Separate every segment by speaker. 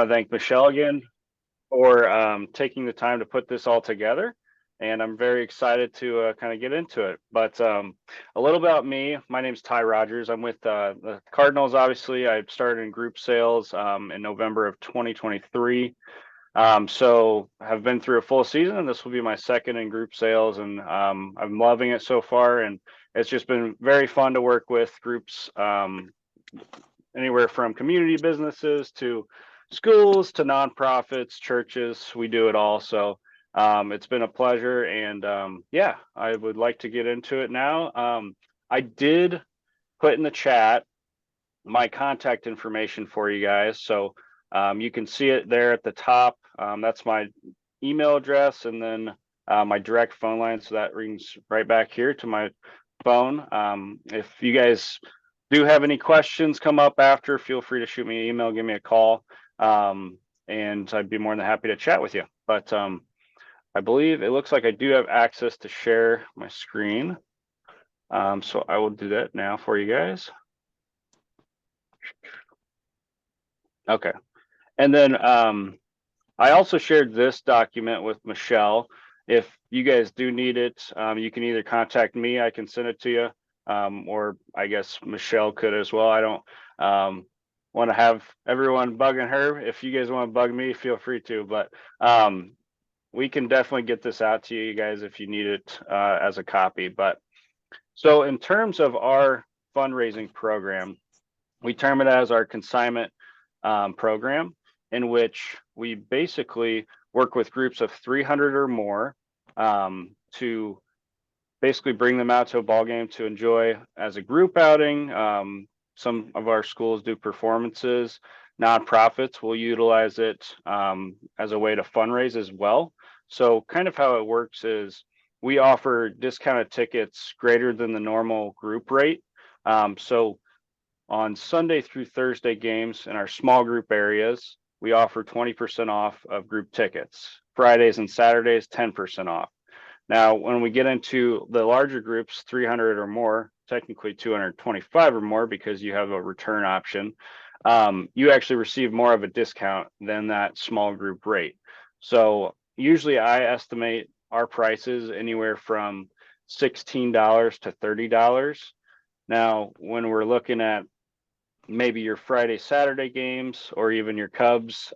Speaker 1: want to thank Michelle again for taking the time to put this all together. And I'm very excited to kind of get into it. But a little about me. My name's Ty Rogers. I'm with the Cardinals, obviously. I started in group sales in November of 2023. So I've been through a full season, and this will be my second in group sales, and I'm loving it so far. And it's just been very fun to work with groups, anywhere from community businesses to schools to nonprofits, churches. We do it all. So it's been a pleasure, and yeah, I would like to get into it now. I did put in the chat my contact information for you guys, so you can see it there at the top. That's my email address, and then my direct phone line, so that rings right back here to my phone. If you guys do have any questions come up after, feel free to shoot me an email, give me a call, and I'd be more than happy to chat with you. But I believe it looks like I do have access to share my screen, so I will do that now for you guys. Okay, and then I also shared this document with Michelle. If you guys do need it, you can either contact me, I can send it to you, or I guess Michelle could as well. I don't want to have everyone bugging her. If you guys want to bug me, feel free to, but we can definitely get this out to you guys if you need it as a copy. But so in terms of our fundraising program, we term it as our consignment program, in which we basically work with groups of 300 or more to basically bring them out to a ball game to enjoy as a group outing. Some of our schools do performances. Nonprofits will utilize it as a way to fundraise as well. So kind of how it works is we offer discounted tickets greater than the normal group rate. So on Sunday through Thursday games in our small group areas, we offer 20% off of group tickets. Fridays and Saturdays, 10% off. Now, when we get into the larger groups, 300 or more, technically 225 or more, because you have a return option, you actually receive more of a discount than that small group rate. So usually I estimate our prices anywhere from $16 to $30. Now, when we're looking at maybe your Friday, Saturday games, or even your Cubs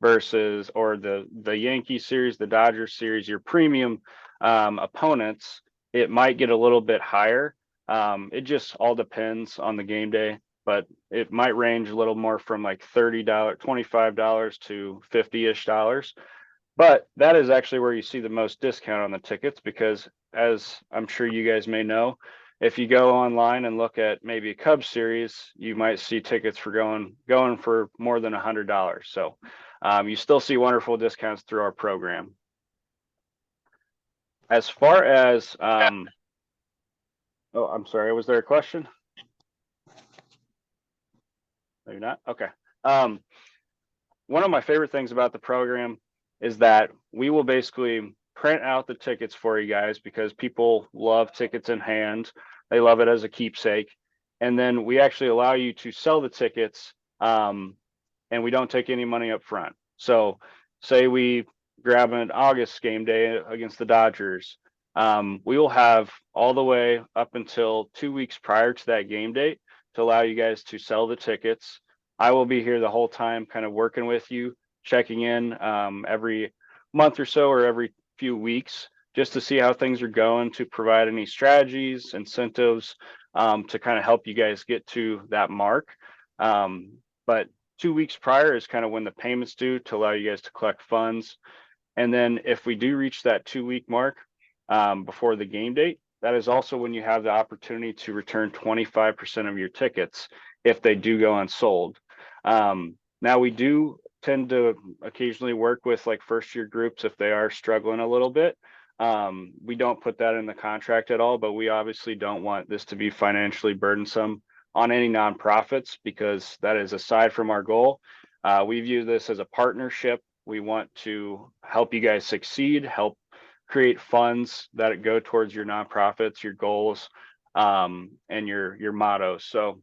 Speaker 1: versus, or the Yankee series, the Dodgers series, your premium opponents, it might get a little bit higher. It just all depends on the game day, but it might range a little more from like $30, $25 to $50-ish. But that is actually where you see the most discount on the tickets, because as I'm sure you guys may know, if you go online and look at maybe a Cubs series, you might see tickets for going for more than $100. So you still see wonderful discounts through our program. As far as, oh, I'm sorry, was there a question? Maybe not. Okay. One of my favorite things about the program is that we will basically print out the tickets for you guys, because people love tickets in hand. They love it as a keepsake. And then we actually allow you to sell the tickets, and we don't take any money up front. So say we grab an August game day against the Dodgers, we will have all the way up until 2 weeks prior to that game date to allow you guys to sell the tickets. I will be here the whole time, kind of working with you, checking in every month or so, or every few weeks, just to see how things are going, to provide any strategies, incentives, to kind of help you guys get to that mark. But 2 weeks prior is kind of when the payments due, to allow you guys to collect funds. And then if we do reach that 2 week mark before the game date, that is also when you have the opportunity to return 25% of your tickets if they do go unsold. Now, we do tend to occasionally work with like first year groups if they are struggling a little bit. We don't put that in the contract at all, but we obviously don't want this to be financially burdensome on any nonprofits, because that is aside from our goal. We view this as a partnership. We want to help you guys succeed, help create funds that go towards your nonprofits, your goals, and your mottos. So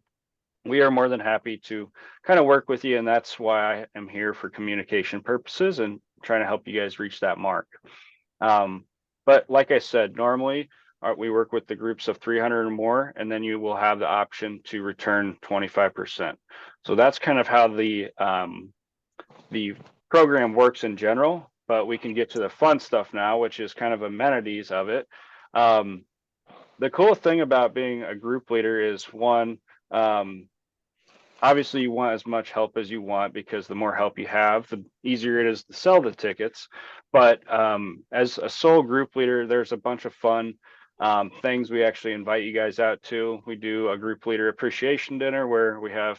Speaker 1: we are more than happy to kind of work with you. And that's why I am here, for communication purposes and trying to help you guys reach that mark. But like I said, normally we work with the groups of 300 or more, and then you will have the option to return 25%. So that's kind of how the program works in general, but we can get to the fun stuff now, which is kind of amenities of it. The cool thing about being a group leader is, one, obviously you want as much help as you want, because the more help you have, the easier it is to sell the tickets. But as a sole group leader, there's a bunch of fun things we actually invite you guys out to. We do a group leader appreciation dinner where we have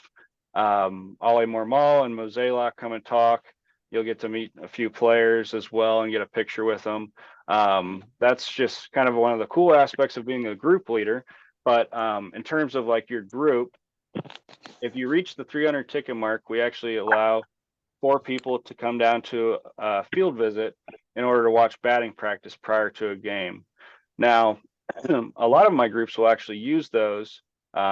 Speaker 1: Ollie Mormal and Mozela come and talk. You'll get to meet a few players as well and get a picture with them. That's just kind of one of the cool aspects of being a group leader. But in terms of like your group, if you reach the 300 ticket mark, we actually allow 4 people to come down to a field visit in order to watch batting practice prior to a game. Now, a lot of my groups will actually use those,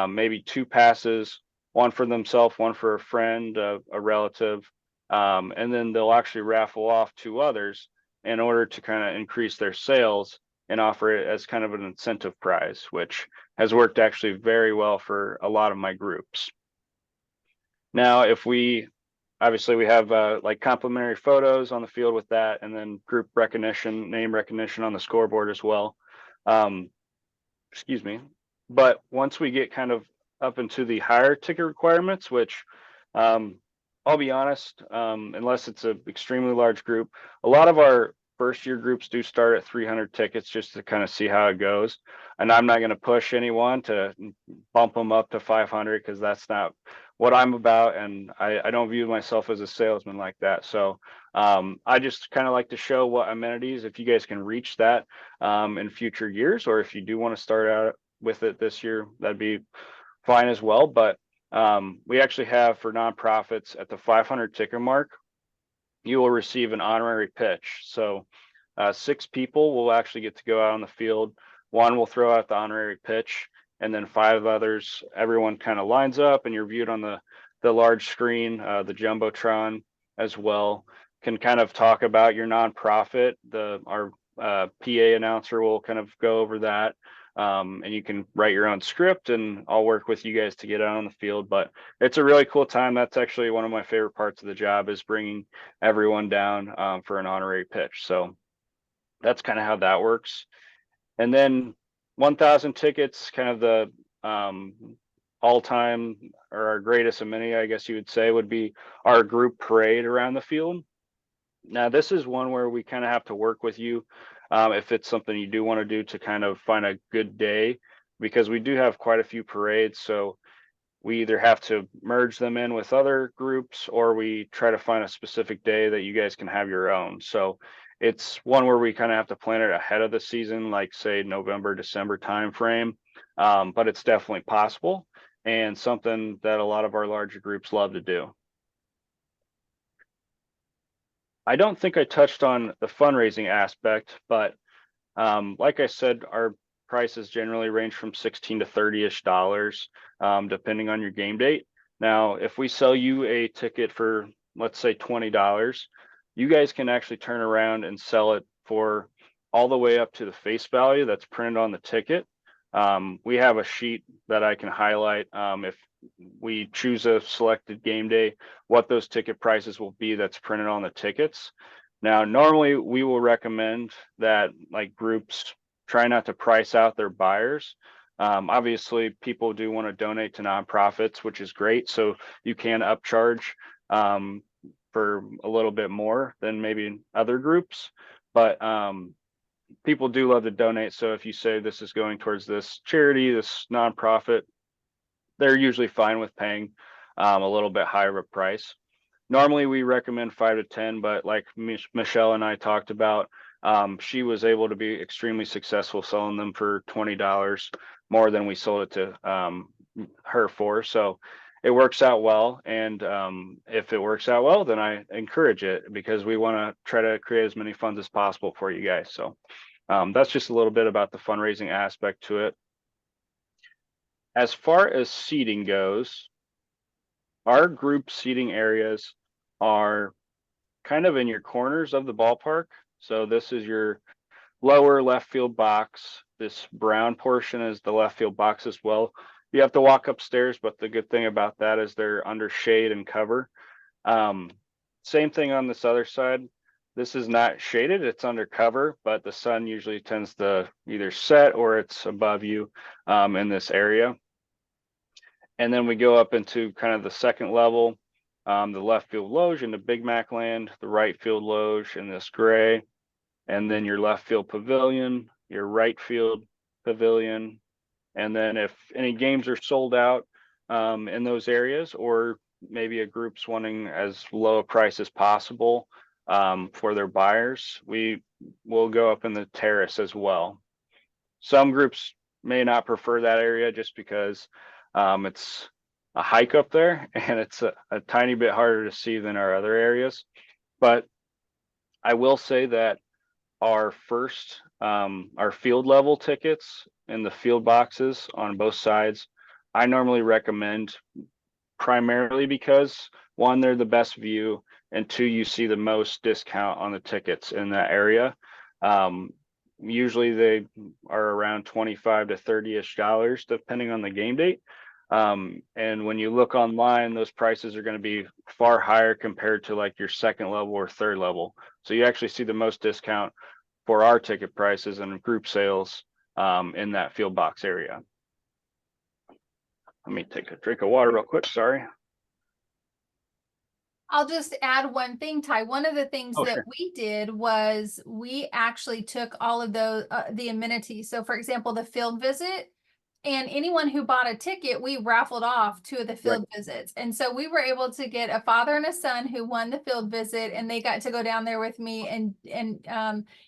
Speaker 1: maybe 2 passes, one for themselves, one for a friend, a relative, and then they'll actually raffle off 2 others in order to kind of increase their sales and offer it as kind of an incentive prize, which has worked actually very well for a lot of my groups. Now, if we obviously we have like complimentary photos on the field with that, and then group recognition, name recognition on the scoreboard as well. Excuse me. But once we get kind of up into the higher ticket requirements, which I'll be honest, unless it's an extremely large group, a lot of our first year groups do start at 300 tickets just to kind of see how it goes. And I'm not going to push anyone to bump them up to 500, because that's not what I'm about. And I don't view myself as a salesman like that. So I just kind of like to show what amenities, if you guys can reach that in future years, or if you do want to start out with it this year, that'd be fine as well. But we actually have, for nonprofits, at the 500 ticket mark, you will receive an honorary pitch. So 6 people will actually get to go out on the field. 1 will throw out the honorary pitch, and then 5 others, everyone kind of lines up, and you're viewed on the large screen, the Jumbotron as well, can kind of talk about your nonprofit. Our PA announcer will kind of go over that. And you can write your own script, and I'll work with you guys to get out on the field. But it's a really cool time. That's actually one of my favorite parts of the job, is bringing everyone down for an honorary pitch. So that's kind of how that works. And then 1,000 tickets, kind of the all-time, or our greatest amenity, I guess you would say, would be our group parade around the field. Now, this is one where we kind of have to work with you if it's something you do want to do, to kind of find a good day, because we do have quite a few parades. So we either have to merge them in with other groups, or we try to find a specific day that you guys can have your own. So it's one where we kind of have to plan it ahead of the season, like say November, December timeframe. But it's definitely possible, and something that a lot of our larger groups love to do. I don't think I touched on the fundraising aspect, but like I said, our prices generally range from $16 to $30-ish, depending on your game date. Now, if we sell you a ticket for, let's say, $20, you guys can actually turn around and sell it for all the way up to the face value that's printed on the ticket. We have a sheet that I can highlight if we choose a selected game day, what those ticket prices will be that's printed on the tickets. Now, normally we will recommend that, like, groups try not to price out their buyers. Obviously, people do want to donate to nonprofits, which is great. So you can upcharge for a little bit more than maybe other groups. But people do love to donate. So if you say this is going towards this charity, this nonprofit, they're usually fine with paying a little bit higher of a price. Normally we recommend 5 to 10, but like Michelle and I talked about, she was able to be extremely successful selling them for $20 more than we sold it to her for. So it works out well. And if it works out well, then I encourage it, because we want to try to create as many funds as possible for you guys. So that's just a little bit about the fundraising aspect to it. As far as seating goes, our group seating areas are kind of in your corners of the ballpark. So this is your lower left field box. This brown portion is the left field box as well. You have to walk upstairs, but the good thing about that is they're under shade and cover. Same thing on this other side. This is not shaded, it's under cover, but the sun usually tends to either set or it's above you in this area. And then we go up into kind of the second level, the left field loge in the Big Mac land, the right field loge in this gray, and then your left field pavilion, your right field pavilion. And then if any games are sold out in those areas, or maybe a group's wanting as low a price as possible for their buyers, we will go up in the terrace as well. Some groups may not prefer that area just because it's a hike up there and it's a tiny bit harder to see than our other areas. But I will say that our field level tickets in the field boxes on both sides, I normally recommend, primarily because one, they're the best view, and two, you see the most discount on the tickets in that area. Usually they are around 25 to 30-ish dollars depending on the game date. And when you look online, those prices are going to be far higher compared to like your second level or third level. So you actually see the most discount for our ticket prices and group sales in that field box area. Let me take a drink of water real quick. Sorry.
Speaker 2: I'll just add one thing, Ty. One of the things that
Speaker 1: Sure.
Speaker 2: we did was we actually took all of those, the amenities. So for example, the field visit, and anyone who bought a ticket, we raffled off 2 of the
Speaker 1: Right.
Speaker 2: field visits. And so we were able to get a father and a son who won the field visit, and they got to go down there with me. And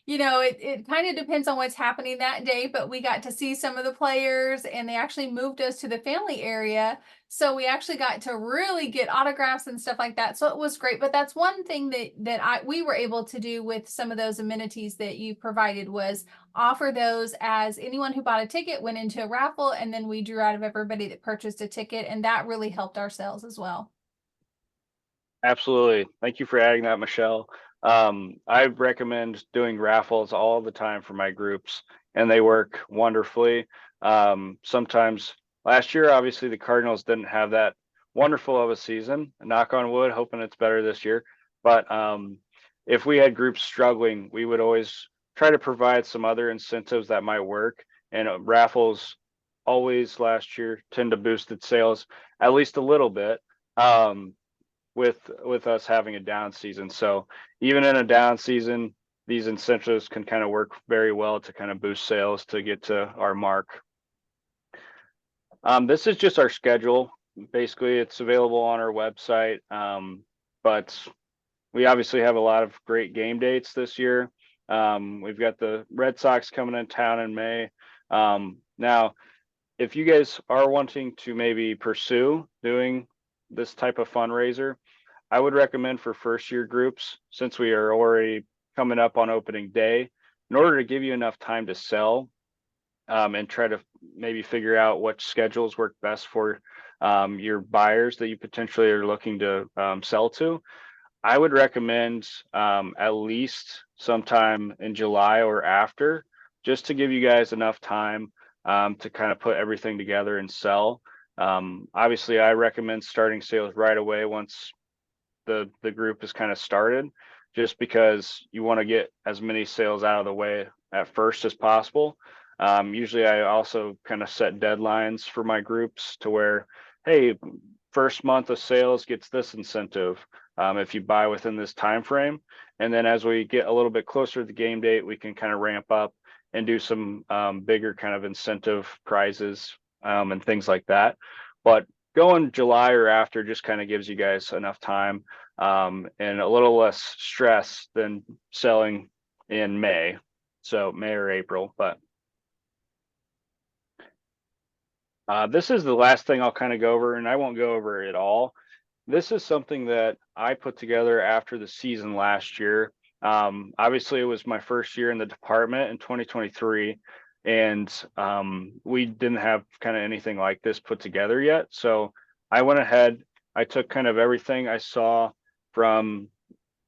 Speaker 2: you know, it kind of depends on what's happening that day, but we got to see some of the players, and they actually moved us to the family area. So we actually got to really get autographs and stuff like that. So it was great. But that's one thing that we were able to do with some of those amenities that you provided, was offer those as anyone who bought a ticket went into a raffle, and then we drew out of everybody that purchased a ticket, and that really helped our sales as well.
Speaker 1: Absolutely. Thank you for adding that, Michelle. I recommend doing raffles all the time for my groups, and they work wonderfully. Sometimes last year, obviously, the Cardinals didn't have that wonderful of a season. Knock on wood, hoping it's better this year. But if we had groups struggling, we would always try to provide some other incentives that might work. And raffles always last year tend to boosted sales at least a little bit. With us having a down season. So even in a down season, these incentives can kind of work very well to kind of boost sales to get to our mark. This is just our schedule. Basically, it's available on our website, but we obviously have a lot of great game dates this year. We've got the Red Sox coming in town in May. Now, if you guys are wanting to maybe pursue doing this type of fundraiser, I would recommend for first year groups, since we are already coming up on opening day, in order to give you enough time to sell and try to maybe figure out what schedules work best for your buyers that you potentially are looking to sell to. I would recommend at least sometime in July or after, just to give you guys enough time to kind of put everything together and sell. Obviously, I recommend starting sales right away once the group is kind of started, just because you want to get as many sales out of the way at first as possible. Usually I also kind of set deadlines for my groups to where, hey, first month of sales gets this incentive if you buy within this time frame. And then as we get a little bit closer to the game date, we can kind of ramp up and do some bigger kind of incentive prizes and things like that. But going July or after just kind of gives you guys enough time and a little less stress than selling in May. So May or April, but this is the last thing I'll kind of go over, and I won't go over it all. This is something that I put together after the season last year. Obviously, it was my first year in the department in 2023, and we didn't have kind of anything like this put together yet. So I went ahead I took kind of everything I saw from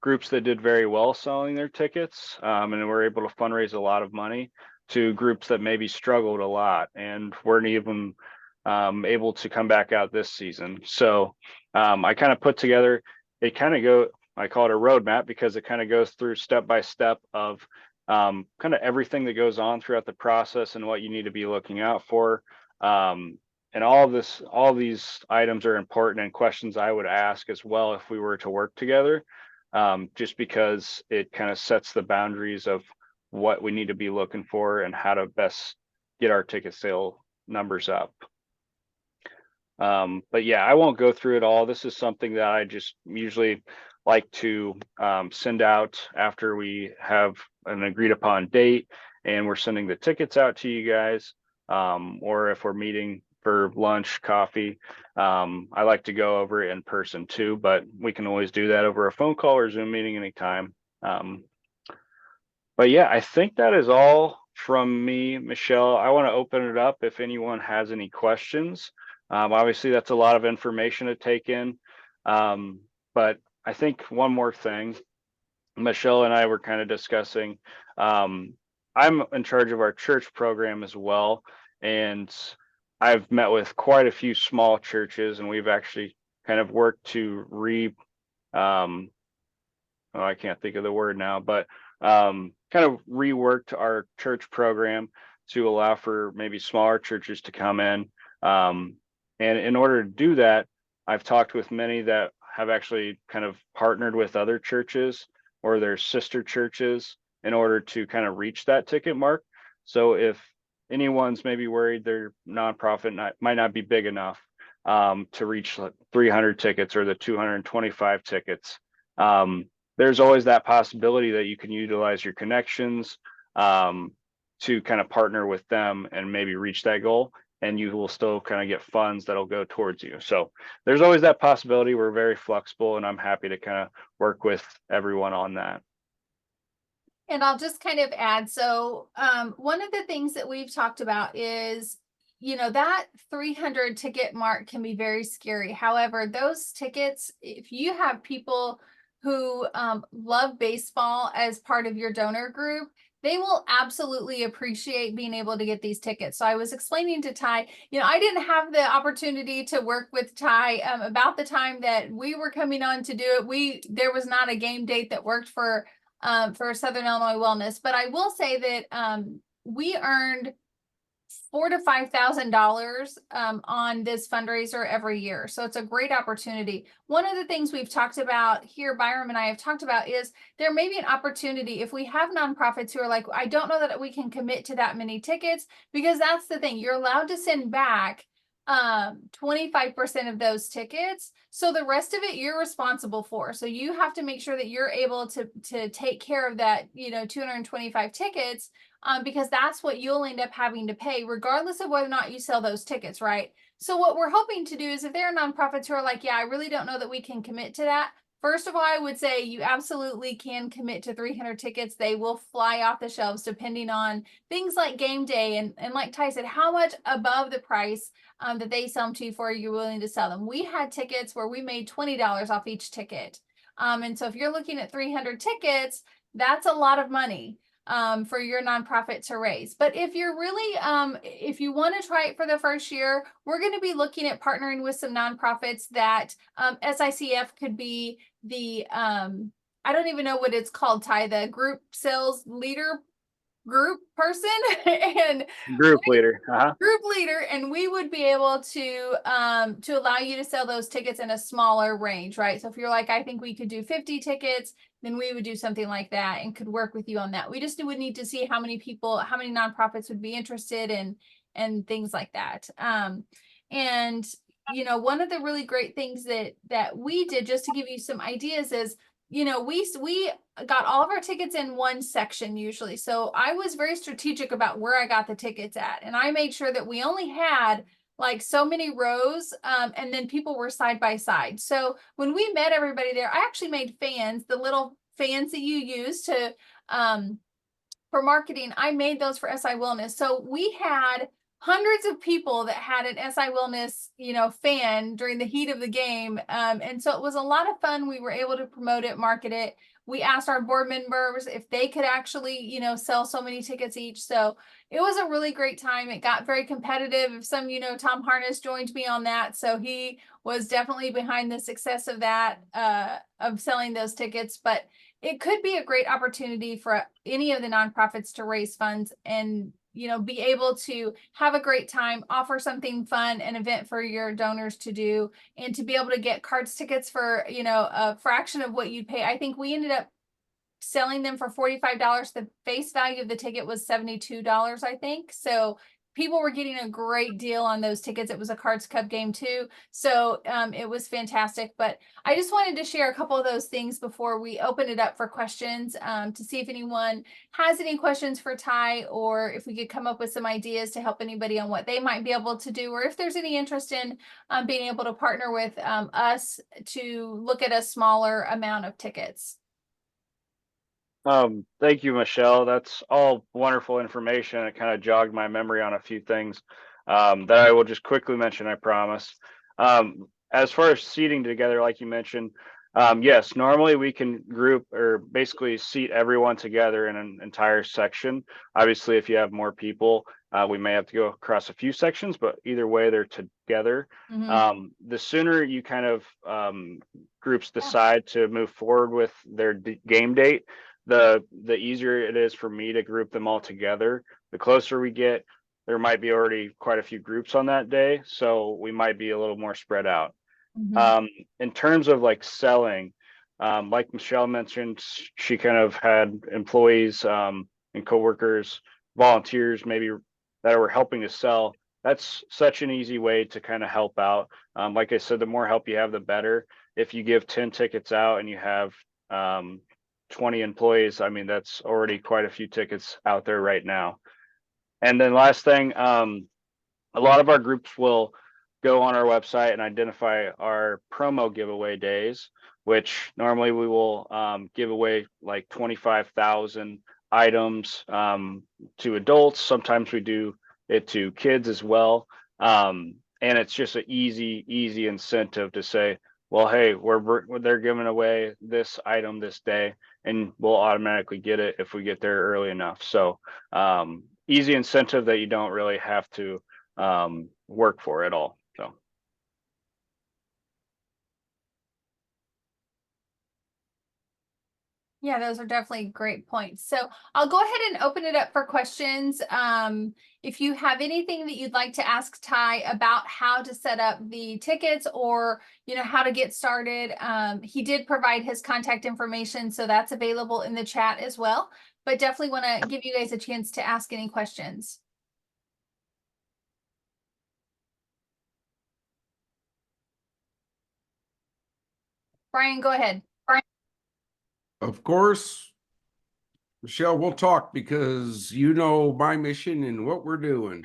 Speaker 1: groups that did very well selling their tickets, and were able to fundraise a lot of money, to groups that maybe struggled a lot and weren't even able to come back out this season. So I kind of put together, I call it a roadmap, because it kind of goes through step by step of kind of everything that goes on throughout the process and what you need to be looking out for. And all these items are important and questions I would ask as well if we were to work together, just because it kind of sets the boundaries of what we need to be looking for and how to best get our ticket sale numbers up. But yeah, I won't go through it all. This is something that I just usually like to send out after we have an agreed upon date and we're sending the tickets out to you guys, or if we're meeting for lunch, coffee. I like to go over it in person too, but we can always do that over a phone call or Zoom meeting anytime. But yeah, I think that is all from me, Michelle. I want to open it up if anyone has any questions. Obviously, that's a lot of information to take in. But I think one more thing, Michelle and I were kind of discussing. I'm in charge of our church program as well, and I've met with quite a few small churches, and we've actually kind of worked to I can't think of the word now, but kind of reworked our church program to allow for maybe smaller churches to come in. And in order to do that, I've talked with many that have actually kind of partnered with other churches or their sister churches in order to kind of reach that ticket mark. So if anyone's maybe worried their nonprofit might not be big enough to reach 300 tickets or the 225 tickets, there's always that possibility that you can utilize your connections to kind of partner with them and maybe reach that goal, and you will still kind of get funds that'll go towards you. So there's always that possibility. We're very flexible, and I'm happy to kind of work with everyone on that.
Speaker 2: And I'll just kind of add, so one of the things that we've talked about is, that 300 ticket mark can be very scary. However, those tickets, if you have people who love baseball as part of your donor group, they will absolutely appreciate being able to get these tickets. So I was explaining to Ty, I didn't have the opportunity to work with Ty about the time that we were coming on to do it. There was not a game date that worked for Southern Illinois Wellness, but I will say that we earned $4,000 to $5,000 on this fundraiser every year. So it's a great opportunity. One of the things we've talked about here, Byram and I have talked about, is there may be an opportunity if we have nonprofits who are like, I don't know that we can commit to that many tickets, because that's the thing. You're allowed to send back 25% of those tickets. So the rest of it you're responsible for. So you have to make sure that you're able to take care of that, 225 tickets, because that's what you'll end up having to pay regardless of whether or not you sell those tickets, right? So what we're hoping to do is, if there are nonprofits who are like, yeah, I really don't know that we can commit to that, first of all, I would say you absolutely can commit to 300 tickets. They will fly off the shelves depending on things like game day. And like Ty said, how much above the price that they sell them to you for you're willing to sell them. We had tickets where we made $20 off each ticket. And so if you're looking at 300 tickets, that's a lot of money for your nonprofit to raise. But if you're really, if you want to try it for the first year, we're going to be looking at partnering with some nonprofits that SICF could be the, I don't even know what it's called, Ty, the group sales leader group person and
Speaker 1: Group leader.
Speaker 2: group leader, and we would be able to allow you to sell those tickets in a smaller range, right? So if you're like, I think we could do 50 tickets, then we would do something like that and could work with you on that. We just would need to see how many nonprofits would be interested in and things like that. And one of the really great things that we did, just to give you some ideas, is we got all of our tickets in one section usually. So I was very strategic about where I got the tickets at. And I made sure that we only had like so many rows, and then people were side by side. So when we met everybody there, I actually made fans, the little fans that you use to for marketing. I made those for SI Wellness. So we had hundreds of people that had an SI Wellness, fan during the heat of the game. And so it was a lot of fun. We were able to promote it, market it. We asked our board members if they could actually, sell so many tickets each. So it was a really great time. It got very competitive. If some, Tom Harness joined me on that. So he was definitely behind the success of that, of selling those tickets. But it could be a great opportunity for any of the nonprofits to raise funds and be able to have a great time, offer something fun, an event for your donors to do, and to be able to get cards tickets for, a fraction of what you'd pay. I think we ended up selling them for $45. The face value of the ticket was $72, I think. So people were getting a great deal on those tickets. It was a Cards Cup game too. So it was fantastic. But I just wanted to share a couple of those things before we open it up for questions, to see if anyone has any questions for Ty, or if we could come up with some ideas to help anybody on what they might be able to do, or if there's any interest in being able to partner with us to look at a smaller amount of tickets.
Speaker 1: Thank you, Michelle. That's all wonderful information. It kind of jogged my memory on a few things that I will just quickly mention, I promise. As far as seating together, like you mentioned, yes, normally we can group or basically seat everyone together in an entire section. Obviously, if you have more people, we may have to go across a few sections, but either way, they're together. The sooner you kind of groups decide to move forward with their game date, the easier it is for me to group them all together. The closer we get, there might be already quite a few groups on that day, so we might be a little more spread out. In terms of like selling, like Michelle mentioned, she kind of had employees and coworkers, volunteers maybe that were helping to sell. That's such an easy way to kind of help out. Like I said, the more help you have, the better. If you give 10 tickets out and you have 20 employees, I mean, that's already quite a few tickets out there right now. And then last thing, a lot of our groups will go on our website and identify our promo giveaway days, which normally we will give away like 25,000 items to adults. Sometimes we do it to kids as well. And it's just an easy incentive to say, well, hey, they're giving away this item this day, and we'll automatically get it if we get there early enough. So easy incentive that you don't really have to work for at all. So
Speaker 2: yeah, those are definitely great points. So I'll go ahead and open it up for questions. If you have anything that you'd like to ask Ty about how to set up the tickets, or how to get started, he did provide his contact information, so that's available in the chat as well. But definitely want to give you guys a chance to ask any questions. Brian, go ahead.
Speaker 3: Of course, Michelle, we'll talk because you know my mission and what we're doing.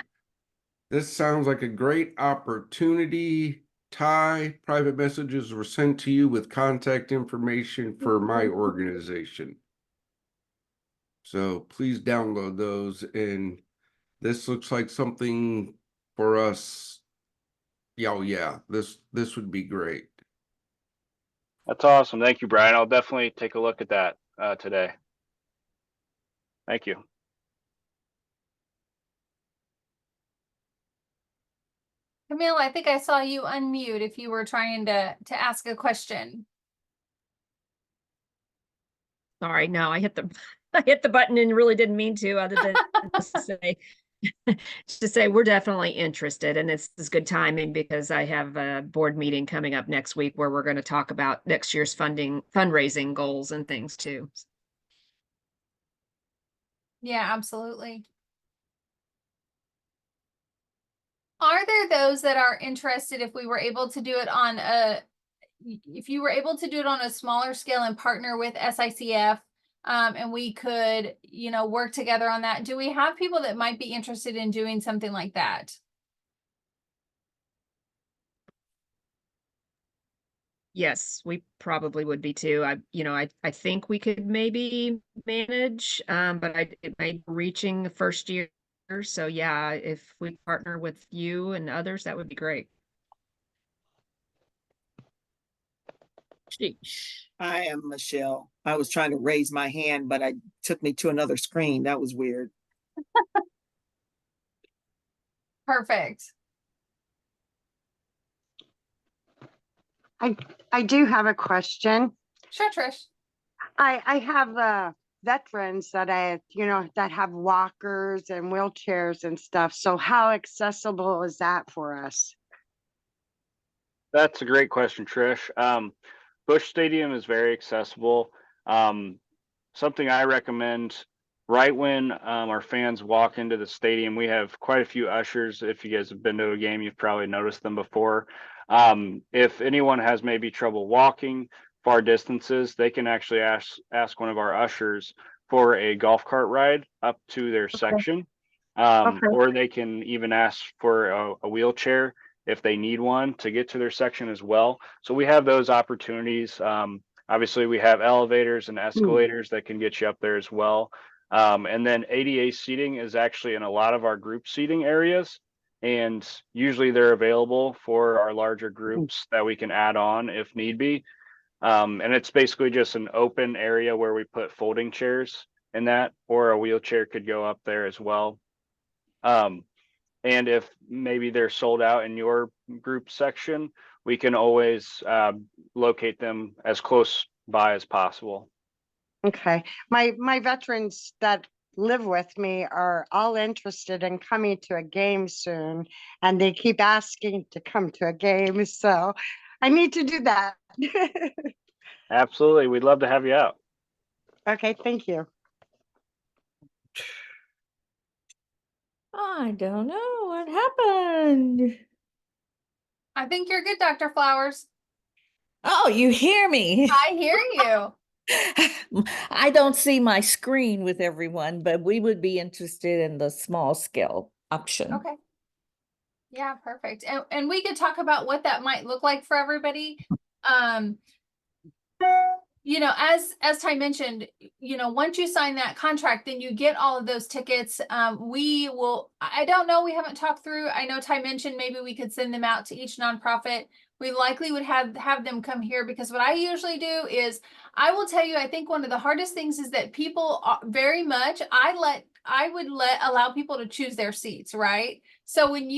Speaker 3: This sounds like a great opportunity. Ty, private messages were sent to you with contact information for my organization. So please download those. And this looks like something for us. Yeah, this would be great.
Speaker 1: that's awesome. Thank you, Brian. I'll definitely take a look at that today. Thank you.
Speaker 2: Camille, I think I saw you unmute if you were trying to ask a question.
Speaker 4: Sorry, no, I hit the button and really didn't mean to, other than to say we're definitely interested, and this is good timing because I have a board meeting coming up next week where we're going to talk about next year's fundraising goals and things too.
Speaker 2: Yeah, absolutely. Are there those that are interested if we were able to do it on if you were able to do it on a smaller scale and partner with SICF, and we could, work together on that? Do we have people that might be interested in doing something like that?
Speaker 4: Yes, we probably would be too. I think we could maybe manage, but it might be reaching the first year So yeah, if we partner with you and others, that would be great.
Speaker 5: Sheesh. I am Michelle. I was trying to raise my hand, but it took me to another screen. That was weird.
Speaker 2: Perfect.
Speaker 6: I do have a question.
Speaker 2: Sure, Trish.
Speaker 6: I have veterans that that have walkers and wheelchairs and stuff. So how accessible is that for us?
Speaker 1: That's a great question, Trish. Busch Stadium is very accessible. Something I recommend right when our fans walk into the stadium, we have quite a few ushers. If you guys have been to a game, you've probably noticed them before. If anyone has maybe trouble walking far distances, they can actually ask one of our ushers for a golf cart ride up to their section.
Speaker 6: Okay.
Speaker 1: Or they can even ask for a wheelchair if they need one to get to their section as well. So we have those opportunities. Obviously, we have elevators and escalators that can get you up there as well. And then ADA seating is actually in a lot of our group seating areas. And usually they're available for our larger groups that we can add on if need be. And it's basically just an open area where we put folding chairs in that, or a wheelchair could go up there as well. And if maybe they're sold out in your group section, we can always locate them as close by as possible.
Speaker 6: Okay. My veterans that live with me are all interested in coming to a game soon, and they keep asking to come to a game. So I need to do that.
Speaker 1: Absolutely. We'd love to have you out.
Speaker 6: Okay, thank you.
Speaker 7: I don't know what happened.
Speaker 2: I think you're good, Dr. Flowers.
Speaker 7: Oh, you hear me?
Speaker 2: I hear you.
Speaker 7: I don't see my screen with everyone, but we would be interested in the small scale option.
Speaker 2: Okay. Yeah, perfect. And we could talk about what that might look like for everybody. You know, as Ty mentioned, you know, once you sign that contract, then you get all of those tickets. We will, I don't know, we haven't talked through. I know Ty mentioned maybe we could send them out to each nonprofit. We likely would have them come here, because what I usually do is, I will tell you, I think one of the hardest things is that people are very much, I would allow people to choose their seats, right? So when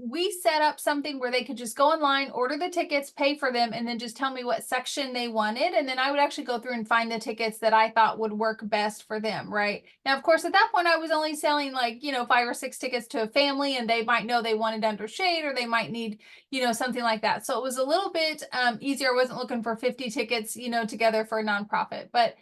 Speaker 2: we set up something where they could just go online, order the tickets, pay for them, and then just tell me what section they wanted. And then I would actually go through and find the tickets that I thought would work best for them, right? Now, of course, at that point, I was only selling 5 or 6 tickets to a family, and they might know they wanted under shade, or they might need, something like that. So it was a little bit easier. I wasn't looking for 50 tickets, together for a nonprofit. But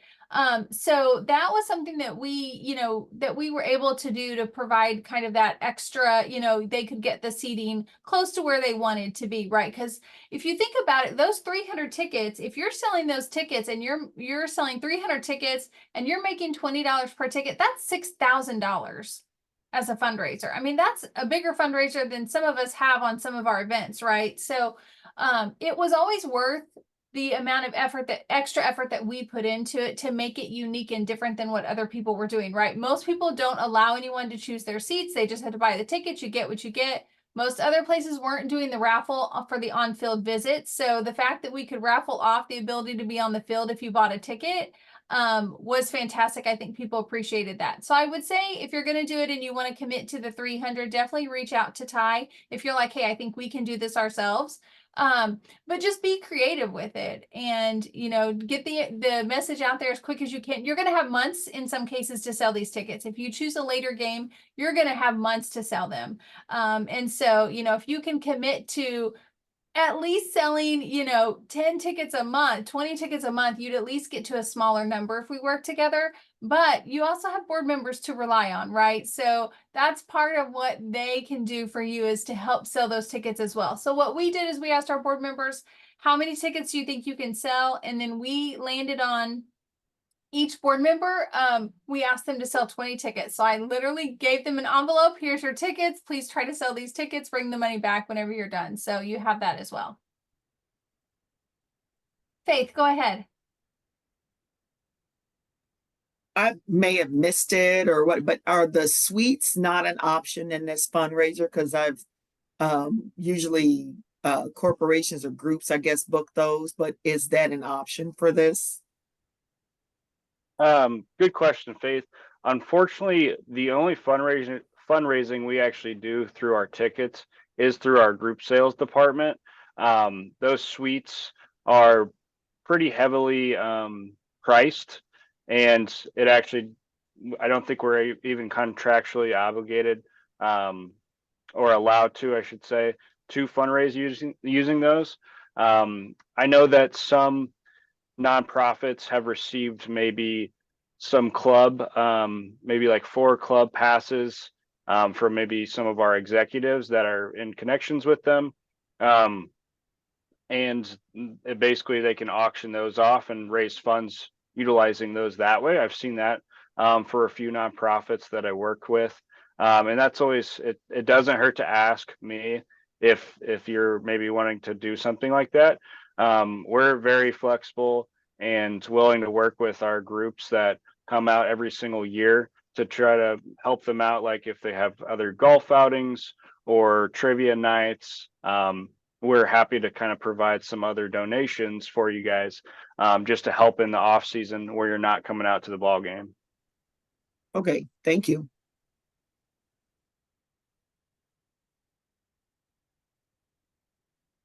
Speaker 2: so that was something that we were able to do to provide kind of that extra, they could get the seating close to where they wanted to be, right? Because if you think about it, those 300 tickets, if you're selling those tickets and you're selling 300 tickets and you're making $20 per ticket, that's $6,000 as a fundraiser. I mean, that's a bigger fundraiser than some of us have on some of our events, right? So it was always worth the amount of extra effort that we put into it to make it unique and different than what other people were doing, right? Most people don't allow anyone to choose their seats. They just had to buy the tickets. You get what you get. Most other places weren't doing the raffle for the on-field visits. So the fact that we could raffle off the ability to be on the field if you bought a ticket was fantastic. I think people appreciated that. So I would say, if you're going to do it and you want to commit to the 300, definitely reach out to Ty. If you're like, hey, I think we can do this ourselves. But just be creative with it, and get the message out there as quick as you can. You're going to have months in some cases to sell these tickets. If you choose a later game, you're going to have months to sell them. And so, if you can commit to at least selling, 10 tickets a month, 20 tickets a month, you'd at least get to a smaller number if we work together. But you also have board members to rely on, right? So that's part of what they can do for you, is to help sell those tickets as well. So what we did is we asked our board members, how many tickets do you think you can sell? And then we landed on each board member, we asked them to sell 20 tickets. So I literally gave them an envelope. Here's your tickets. Please try to sell these tickets. Bring the money back whenever you're done. So you have that as well. Faith, go ahead.
Speaker 5: I may have missed it or what, but are the suites not an option in this fundraiser? Because I've usually corporations or groups, I guess, book those, but is that an option for this?
Speaker 1: Good question, Faith. Unfortunately, the only fundraising we actually do through our tickets is through our group sales department. Those suites are pretty heavily priced, and it actually, I don't think we're even contractually obligated or allowed to, I should say, to fundraise using those. I know that some nonprofits have received maybe some club, maybe like 4 club passes from maybe some of our executives that are in connections with them. And basically they can auction those off and raise funds utilizing those that way. I've seen that for a few nonprofits that I work with. And that's always, it doesn't hurt to ask me if you're maybe wanting to do something like that. We're very flexible and willing to work with our groups that come out every single year to try to help them out. Like if they have other golf outings or trivia nights, we're happy to kind of provide some other donations for you guys, just to help in the off season where you're not coming out to the ball game.
Speaker 5: Okay, thank you.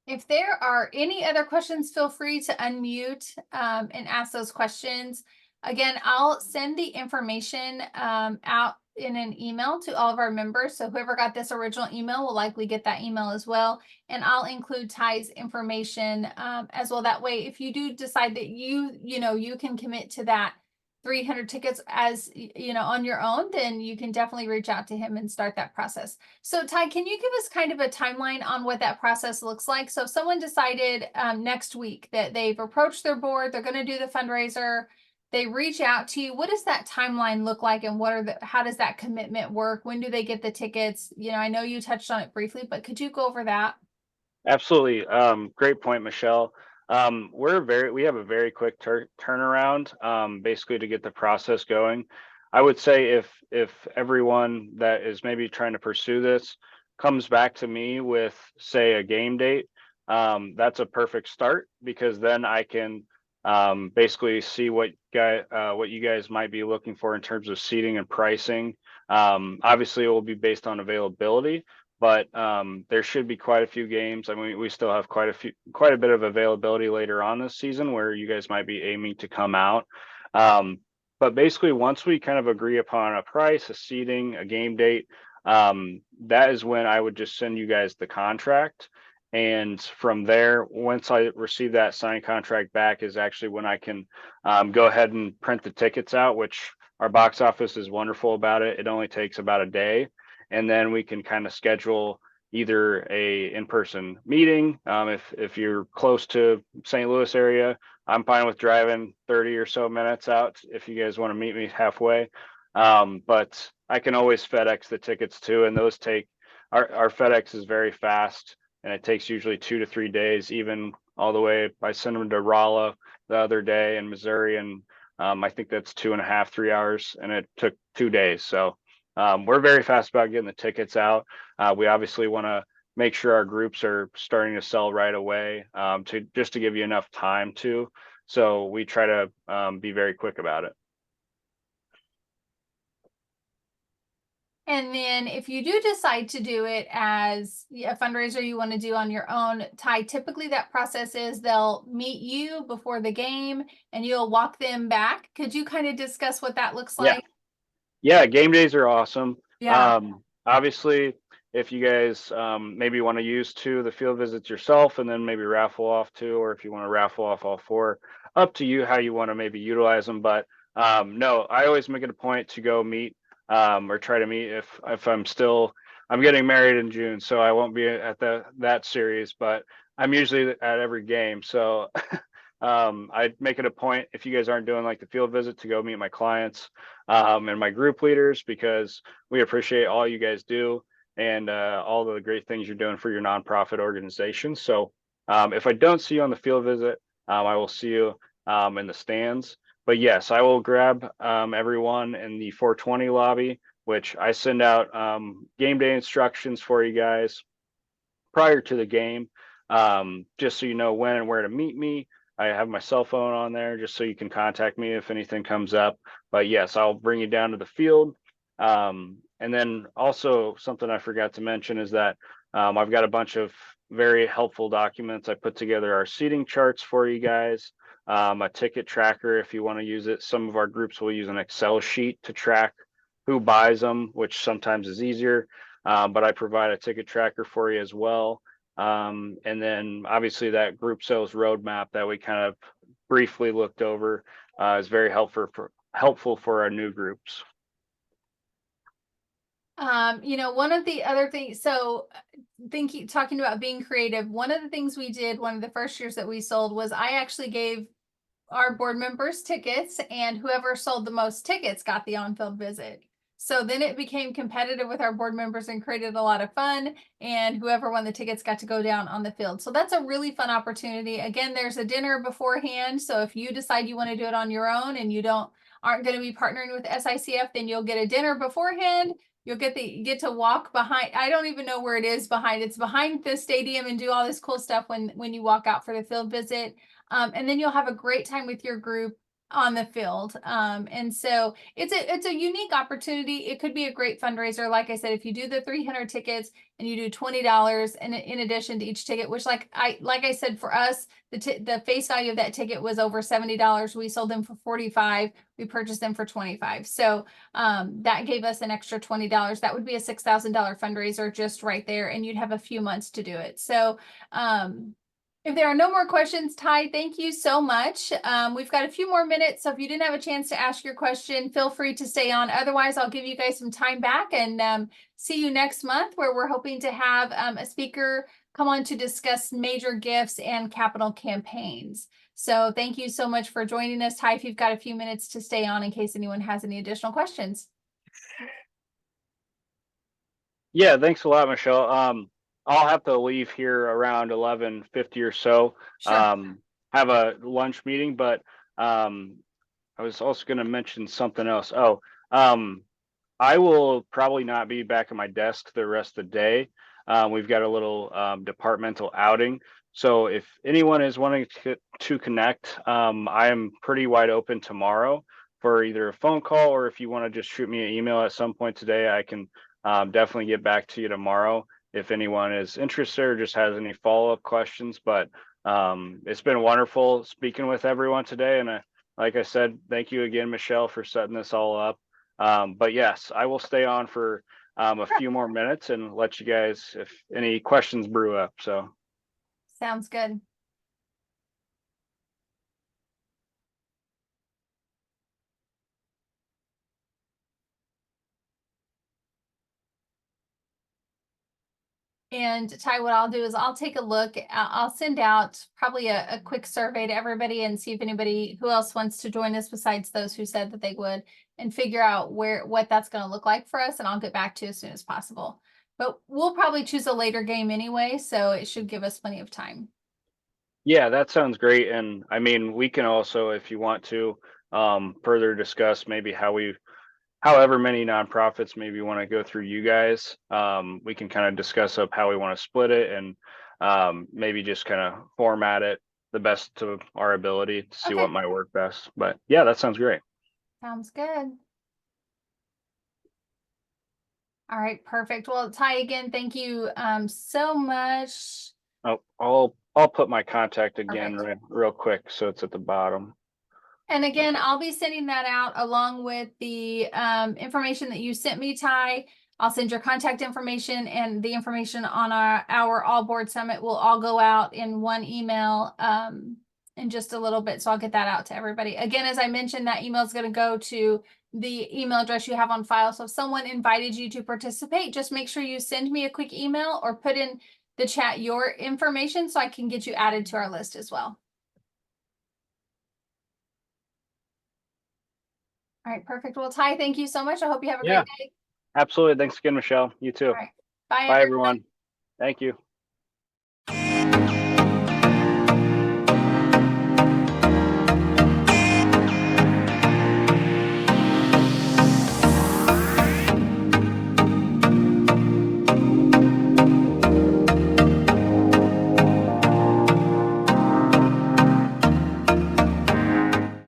Speaker 2: If there are any other questions, feel free to unmute and ask those questions. Again, I'll send the information out in an email to all of our members. So whoever got this original email will likely get that email as well. And I'll include Ty's information as well. That way, if you do decide that you can commit to that 300 tickets as on your own, then you can definitely reach out to him and start that process. So Ty, can you give us kind of a timeline on what that process looks like? So if someone decided next week that they've approached their board, they're going to do the fundraiser, they reach out to you, what does that timeline look like, and how does that commitment work? When do they get the tickets? I know you touched on it briefly, but could you go over that?
Speaker 1: Absolutely. Great point, Michelle. We have a very quick turnaround, basically to get the process going. I would say if everyone that is maybe trying to pursue this comes back to me with, say, a game date, that's a perfect start, because then I can basically see what you guys might be looking for in terms of seating and pricing. Obviously, it will be based on availability, but there should be quite a few games. I mean, we still have quite a bit of availability later on this season where you guys might be aiming to come out. But basically, once we kind of agree upon a price, a seating, a game date, that is when I would just send you guys the contract. And from there, once I receive that signed contract back, is actually when I can go ahead and print the tickets out, which our box office is wonderful about it. It only takes about a day. And then we can kind of schedule either a in-person meeting. If you're close to St. Louis area, I'm fine with driving 30 or so minutes out if you guys want to meet me halfway. But I can always FedEx the tickets too. And those our FedEx is very fast, and it takes usually 2 to 3 days, even all the way. I sent them to Rolla the other day in Missouri, and I think that's 2.5, 3 hours, and it took 2 days. So we're very fast about getting the tickets out. We obviously want to make sure our groups are starting to sell right away, to give you enough time to. So we try to be very quick about it.
Speaker 2: And then if you do decide to do it as a fundraiser you want to do on your own, Ty, typically that process is they'll meet you before the game and you'll walk them back. Could you kind of discuss what that looks like?
Speaker 1: Yeah, game days are awesome.
Speaker 2: Yeah.
Speaker 1: Obviously, if you guys maybe want to use 2 of the field visits yourself and then maybe raffle off 2, or if you want to raffle off all 4, up to you how you want to maybe utilize them. But no, I always make it a point to go meet or try to meet if I'm getting married in June, so I won't be at that series, but I'm usually at every game. So I'd make it a point, if you guys aren't doing like the field visit, to go meet my clients and my group leaders, because we appreciate all you guys do and all the great things you're doing for your nonprofit organization. So if I don't see you on the field visit, I will see you in the stands. But yes, I will grab everyone in the 420 lobby, which I send out game day instructions for you guys prior to the game, just so you know when and where to meet me. I have my cell phone on there just so you can contact me if anything comes up. But yes, I'll bring you down to the field. And then also something I forgot to mention is that I've got a bunch of very helpful documents. I put together our seating charts for you guys, a ticket tracker if you want to use it. Some of our groups will use an Excel sheet to track who buys them, which sometimes is easier. But I provide a ticket tracker for you as well. And then obviously that group sales roadmap that we kind of briefly looked over is very helpful for our new groups.
Speaker 2: One of the other things, so talking about being creative, one of the things we did, one of the first years that we sold was I actually gave our board members tickets, and whoever sold the most tickets got the on-field visit. So then it became competitive with our board members and created a lot of fun, and whoever won the tickets got to go down on the field. So that's a really fun opportunity. Again, there's a dinner beforehand. So if you decide you want to do it on your own and you aren't going to be partnering with SICF, then you'll get a dinner beforehand. You'll get to walk behind. I don't even know where it is behind. It's behind the stadium and do all this cool stuff when you walk out for the field visit. And then you'll have a great time with your group on the field. And so it's a unique opportunity. It could be a great fundraiser. Like I said, if you do the 300 tickets and you do $20 and in addition to each ticket, which like I said, for us, the face value of that ticket was over $70. We sold them for $45. We purchased them for $25. So that gave us an extra $20. That would be a $6,000 fundraiser just right there. And you'd have a few months to do it. So if there are no more questions, Ty, thank you so much. We've got a few more minutes, so if you didn't have a chance to ask your question, feel free to stay on. Otherwise, I'll give you guys some time back and see you next month, where we're hoping to have a speaker come on to discuss major gifts and capital campaigns. So thank you so much for joining us, Ty, if you've got a few minutes to stay on in case anyone has any additional questions.
Speaker 1: Yeah, thanks a lot, Michelle. I'll have to leave here around 11:50 or so.
Speaker 2: Sure.
Speaker 1: Have a lunch meeting, but I was also going to mention something else. I will probably not be back at my desk the rest of the day. We've got a little departmental outing. So if anyone is wanting to connect, I am pretty wide open tomorrow for either a phone call, or if you want to just shoot me an email at some point today, I can definitely get back to you tomorrow if anyone is interested or just has any follow-up questions. But it's been wonderful speaking with everyone today. And like I said, thank you again, Michelle, for setting this all up. But yes, I will stay on for a few more minutes and let you guys, if any questions brew up. So
Speaker 2: Sounds good. And Ty, what I'll do is I'll take a look. I'll send out probably a quick survey to everybody and see if anybody who else wants to join us besides those who said that they would, and figure out what that's going to look like for us. And I'll get back to you as soon as possible. But we'll probably choose a later game anyway, so it should give us plenty of time.
Speaker 1: yeah, that sounds great. And I mean, we can also, if you want to, further discuss maybe however many nonprofits maybe want to go through you guys. We can kind of discuss up how we want to split it, and maybe just kind of format it the best to our ability to see
Speaker 2: Okay.
Speaker 1: what might work best. But yeah, that sounds great.
Speaker 2: Sounds good. All right, perfect. Well, Ty, again, thank you so much.
Speaker 1: Oh, I'll put my contact again
Speaker 2: Perfect.
Speaker 1: real quick, so it's at the bottom.
Speaker 2: And again, I'll be sending that out along with the information that you sent me, Ty. I'll send your contact information, and the information on our All Board Summit will all go out in one email in just a little bit. So I'll get that out to everybody. Again, as I mentioned, that email is going to go to the email address you have on file. So if someone invited you to participate, just make sure you send me a quick email or put in the chat your information so I can get you added to our list as well. All right, perfect. Well, Ty, thank you so much. I hope you have a great day.
Speaker 1: Absolutely. Thanks again, Michelle. You too.
Speaker 2: All right. Bye,
Speaker 1: Bye,
Speaker 2: everyone.
Speaker 1: everyone. Thank you.